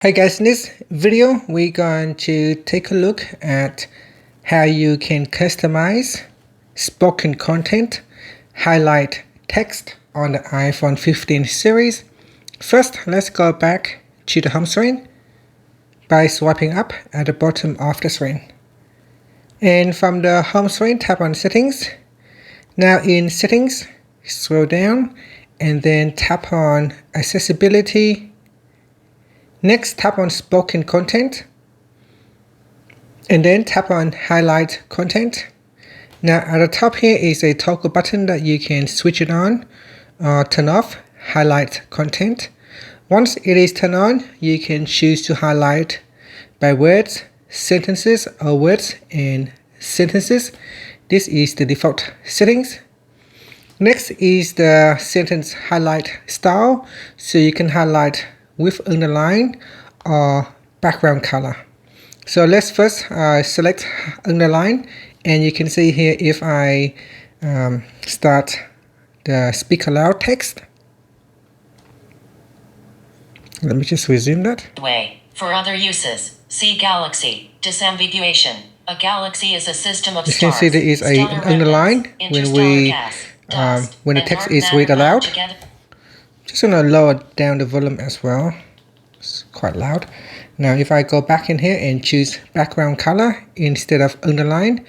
Hi guys, in this video we're going to take a look at how you can customize spoken content, highlight text on the iPhone 15 series. First, let's go back to the home screen by swiping up at the bottom of the screen. And from the home screen, tap on Settings. Now in Settings, scroll down and then tap on Accessibility. Next, tap on Spoken Content and then tap on Highlight Content. Now at the top here is a toggle button that you can switch it on or turn off Highlight Content. Once it is turned on, you can choose to highlight by words, sentences, or words and sentences. This is the default settings. Next is the sentence highlight style, so you can highlight with underline or background color. So let's first select underline, and you can see here if I start the speak aloud text. Let me just resume that. For other uses, see galaxy. Disambiguation. A galaxy is a system of you stars. can see there is an underline when the text is read aloud. Just gonna lower down the volume as well. It's quite loud. Now if I go back in here and choose background color instead of underline,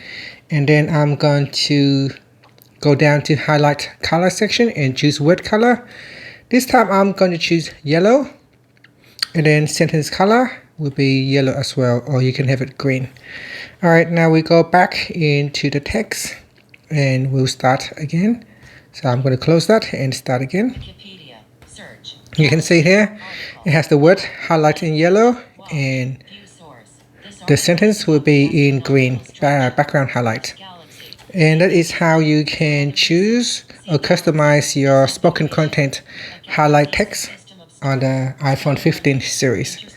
and then I'm going to go down to highlight color section and choose word color. This time I'm going to choose yellow, and then sentence color will be yellow as well, or you can have it green. Alright, now we go back into the text and we'll start again. So I'm going to close that and start again. You can see here it has the word highlighted in yellow and the sentence will be in green, background highlight. And that is how you can choose or customize your spoken content highlight text on the iPhone 15 series.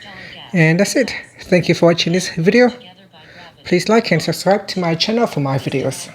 And that's it. Thank you for watching this video. Please like and subscribe to my channel for more videos.